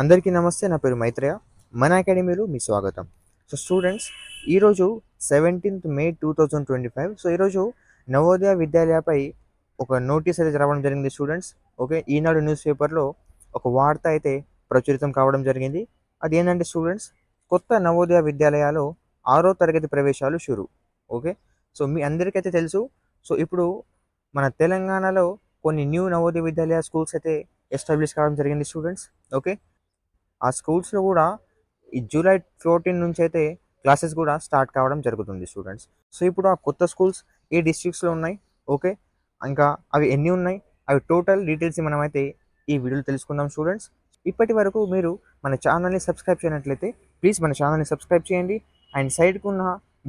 అందరికీ నమస్తే. నా పేరు మైత్రేయ. మన అకాడమీలో మీ స్వాగతం. సో స్టూడెంట్స్, ఈరోజు 17th మే 2025. సో ఈరోజు నవోదయ విద్యాలయపై ఒక నోటీస్ అయితే రావడం జరిగింది స్టూడెంట్స్. ఓకే, ఈనాడు న్యూస్ పేపర్లో ఒక వార్త అయితే ప్రచురితం కావడం జరిగింది. అది ఏంటంటే స్టూడెంట్స్, కొత్త నవోదయ విద్యాలయాలు 6వ తరగతి ప్రవేశాలు షురు. ఓకే, సో మీ అందరికైతే తెలుసు. సో ఇప్పుడు మన తెలంగాణలో కొన్ని న్యూ నవోదయ విద్యాలయ స్కూల్స్ అయితే ఎస్టాబ్లిష్ కావడం జరిగింది స్టూడెంట్స్. ఓకే, ఆ స్కూల్స్‌లో గూడా ఈ జూలై 14 నుంచి అయితే క్లాసెస్ గూడా స్టార్ట్ కావడం జరుగుతుంది స్టూడెంట్స్. సో, ఇప్పుడు ఆ కొత్త స్కూల్స్ ఏ డిస్ట్రిక్ట్స్‌లో ఉన్నాయి, ఓకే, ఇంకా అవి ఎన్ని ఉన్నాయి, అవి టోటల్ డీటెయిల్స్ మనమైతే ఈ వీడియోలో తెలుసుకుందాం స్టూడెంట్స్. ఇప్పటి వరకు మీరు మన ఛానల్‌ని సబ్స్క్రైబ్ చేయనట్లయితే ప్లీజ్ మన ఛానల్‌ని సబ్స్క్రైబ్ చేయండి. అండ్ సైడ్‌కున్న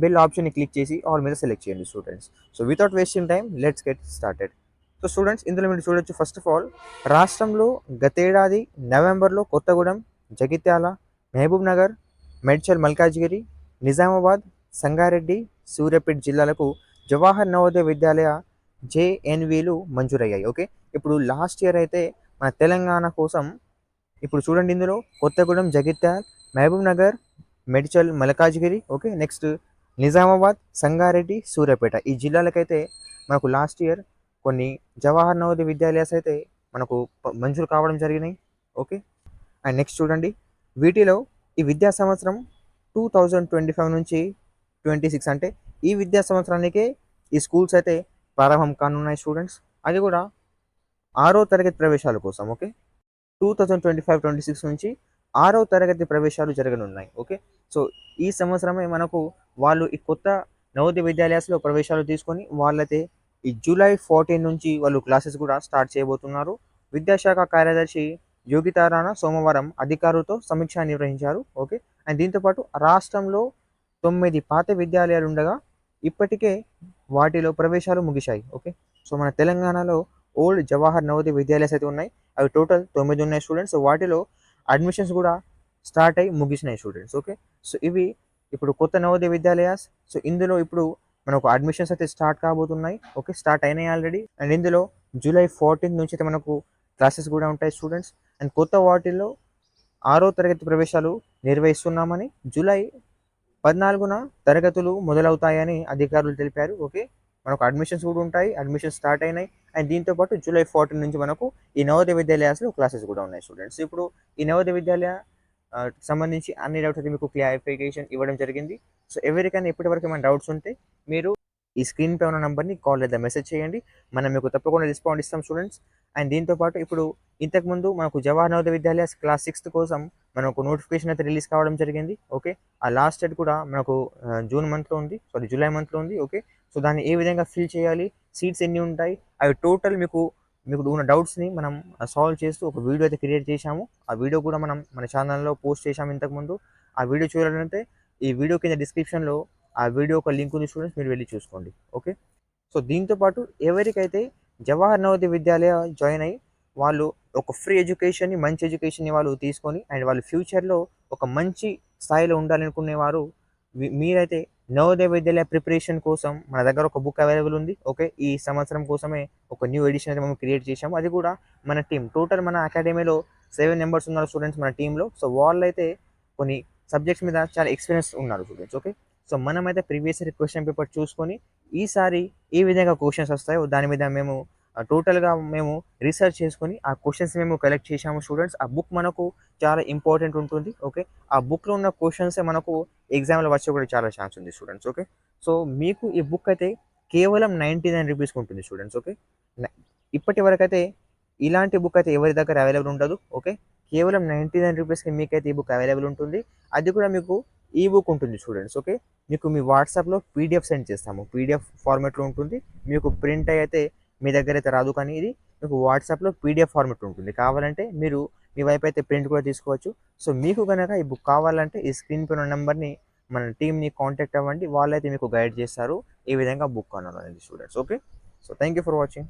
బెల్ ఆప్షన్‌ని క్లిక్ చేసి ఆల్ మీద సెలెక్ట్ చేయండి students. So, without wasting time let's get started. So, students, ఇందులో మీరు చూడొచ్చు. ఫస్ట్ ఆఫ్ ఆల్, రాష్ట్రంలో గతేడాది నవంబర్‌లో కొత్తగూడెం, జగిత్యాల, మహబూబ్‌నగర్, మేడ్చల్ మల్కాజ్గిరి, నిజామాబాద్, సంగారెడ్డి, సూర్యాపేట జిల్లాలకు జవహర్ నవోదయ విద్యాలయ జేఎన్‌వీలు మంజూరయ్యాయి. ఓకే, ఇప్పుడు లాస్ట్ ఇయర్ అయితే మన తెలంగాణ కోసం ఇప్పుడు చూడండి, ఇందులో కొత్తగూడెం, జగిత్యాల, మహబూబ్‌నగర్, మేడ్చల్ మల్కాజ్గిరి, ఓకే, నెక్స్ట్ నిజామాబాద్, సంగారెడ్డి, సూర్యాపేట ఈ జిల్లాలకైతే మనకు లాస్ట్ ఇయర్ కొన్ని జవహర్ నవోదయ విద్యాలయాస్ అయితే మనకు మంజూరు కావడం జరిగినాయి. ఓకే, అండ్ నెక్స్ట్ చూడండి, వీటిలో ఈ విద్యా సంవత్సరం 2025 నుంచి 26, అంటే ఈ విద్యా సంవత్సరానికే ఈ స్కూల్స్ అయితే ప్రారంభం కానున్నాయి స్టూడెంట్స్. అది కూడా 6వ తరగతి ప్రవేశాల కోసం. ఓకే, 2025-26 నుంచి 6వ తరగతి ప్రవేశాలు జరగనున్నాయి. ఓకే, సో ఈ సంవత్సరమే మనకు వాళ్ళు ఈ కొత్త నవోదయ విద్యాలయాస్లో ప్రవేశాలు తీసుకొని వాళ్ళైతే ఈ జూలై 14 నుంచి వాళ్ళు క్లాసెస్ కూడా స్టార్ట్ చేయబోతున్నారు. విద్యాశాఖ కార్యదర్శి యోగితా రాణా సోమవారం అధికారులతో సమీక్ష నిర్వహించారు. ఓకే, అండ్ దీంతోపాటు రాష్ట్రంలో 9 పాత విద్యాలయాలు ఉండగా ఇప్పటికే వాటిలో ప్రవేశాలు ముగిశాయి. ఓకే, సో మన తెలంగాణలో ఓల్డ్ జవహర్ నవోదయ విద్యాలయాస్ అయితే ఉన్నాయి. అవి టోటల్ 9 ఉన్నాయి స్టూడెంట్స్. సో వాటిలో అడ్మిషన్స్ కూడా స్టార్ట్ అయ్యి ముగిసినాయి స్టూడెంట్స్. ఓకే, సో ఇవి ఇప్పుడు కొత్త నవోదయ విద్యాలయాస్. సో ఇందులో ఇప్పుడు మనకు అడ్మిషన్స్ అయితే స్టార్ట్ కాబోతున్నాయి. ఓకే, స్టార్ట్ అయినాయి ఆల్రెడీ. అండ్ ఇందులో జూలై 14 నుంచి అయితే మనకు క్లాసెస్ కూడా ఉంటాయి స్టూడెంట్స్. అండ్ కొత్త వాటిల్లో 6వ తరగతి ప్రవేశాలు నిర్వహిస్తున్నామని, జూలై 14న తరగతులు మొదలవుతాయని అధికారులు తెలిపారు. ఓకే, మనకు అడ్మిషన్స్ కూడా ఉంటాయి. అడ్మిషన్స్ స్టార్ట్ అయినాయి. అండ్ దీంతో పాటు జూలై 14 నుంచి మనకు ఈ నవోదయ విద్యాలయాస్లో క్లాసెస్ కూడా ఉన్నాయి స్టూడెంట్స్. ఇప్పుడు ఈ నవోదయ విద్యాలయ సంబంధించి అన్ని డౌట్స్ అయితే మీకు క్లారిఫికేషన్ ఇవ్వడం జరిగింది. సో ఎవరికైనా ఇప్పటివరకు ఏమైనా డౌట్స్ ఉంటే మీరు ఈ స్క్రీన్ పై ఉన్న నంబర్ని కాల్ లేదా మెసేజ్ చేయండి. మనం మీకు తప్పకుండా రెస్పాండ్ ఇస్తాం స్టూడెంట్స్. అండ్ దీంతోపాటు ఇప్పుడు ఇంతకుముందు మనకు జవహర్ నవోదయ విద్యాలయ క్లాస్ 6th కోసం మనకు నోటిఫికేషన్ అయితే రిలీజ్ కావడం జరిగింది. ఓకే, ఆ లాస్ట్ డేట్ కూడా మనకు జూన్ మంత్లో ఉంది, సారీ జూలై మంత్లో ఉంది. ఓకే, సో దాన్ని ఏ విధంగా ఫిల్ చేయాలి, సీట్స్ ఎన్ని ఉంటాయి, అవి టోటల్ మీకు మీకు ఉన్న డౌట్స్ని మనం సాల్వ్ చేస్తూ ఒక వీడియో అయితే క్రియేట్ చేశాము. ఆ వీడియో కూడా మనం మన ఛానల్లో పోస్ట్ చేశాము ఇంతకుముందు. ఆ వీడియో చూడాలంటే ఈ వీడియో కింద డిస్క్రిప్షన్లో ఆ వీడియో ఒక లింక్ ఉంది స్టూడెంట్స్, మీరు వెళ్ళి చూసుకోండి. ఓకే, సో దీంతోపాటు ఎవరికైతే జవహర్ నవోదయ విద్యాలయ జాయిన్ అయ్యి వాళ్ళు ఒక ఫ్రీ ఎడ్యుకేషన్ని, మంచి ఎడ్యుకేషన్ని వాళ్ళు తీసుకొని అండ్ వాళ్ళు ఫ్యూచర్లో ఒక మంచి స్థాయిలో ఉండాలనుకునేవారు మీరైతే నవోదయ విద్యాలయ ప్రిపరేషన్ కోసం మన దగ్గర ఒక బుక్ అవైలబుల్ ఉంది. ఓకే, ఈ సంవత్సరం కోసమే ఒక న్యూ ఎడిషన్ అయితే మనం క్రియేట్ చేసాము. అది కూడా మన టీం టోటల్ మన అకాడమీలో 7 మెంబర్స్ ఉన్నారు స్టూడెంట్స్ మన టీంలో. సో వాళ్ళైతే కొన్ని సబ్జెక్ట్స్ మీద చాలా ఎక్స్పీరియన్స్ ఉన్నారు స్టూడెంట్స్. ఓకే, సో మనమైతే ప్రీవియస్ ఇయర్ క్వశ్చన్ పేపర్ చూసుకొని ఈసారి ఏ విధంగా క్వశ్చన్స్ వస్తాయో దాని మీద మేము టోటల్గా మేము రీసెర్చ్ చేసుకొని ఆ క్వశ్చన్స్ మేము కలెక్ట్ చేసాము స్టూడెంట్స్. ఆ బుక్ మనకు చాలా ఇంపార్టెంట్ ఉంటుంది. ఓకే, ఆ బుక్లో ఉన్న క్వశ్చన్సే మనకు ఎగ్జామ్లో వచ్చే కూడా చాలా ఛాన్స్ ఉంది స్టూడెంట్స్. ఓకే, సో మీకు ఈ బుక్ అయితే కేవలం 99 రూపీస్కి ఉంటుంది స్టూడెంట్స్. ఓకే, ఇప్పటి వరకు అయితే ఇలాంటి బుక్ అయితే ఎవరి దగ్గర అవైలబుల్ ఉండదు. ఓకే, కేవలం 99 రూపీస్కి మీకైతే ఈ బుక్ అవైలబుల్ ఉంటుంది. అది కూడా మీకు ఈ బుక్ ఉంటుంది స్టూడెంట్స్. ఓకే, మీకు మీ వాట్సాప్లో పీడిఎఫ్ సెండ్ చేస్తాము. పీడిఎఫ్ ఫార్మాట్లో ఉంటుంది. మీకు ప్రింట్ అయితే మీ దగ్గర అయితే రాదు, కానీ ఇది మీకు వాట్సాప్లో పీడిఎఫ్ ఫార్మాట్ ఉంటుంది. కావాలంటే మీరు మీ వైపు అయితే ప్రింట్ కూడా తీసుకోవచ్చు. సో మీకు కనుక ఈ బుక్ కావాలంటే ఈ స్క్రీన్ పైన నెంబర్ని మన టీమ్ని కాంటాక్ట్ అవ్వండి. వాళ్ళైతే మీకు గైడ్ చేస్తారు ఏ విధంగా బుక్ కొనాలనేది students. Okay, so thank you for watching.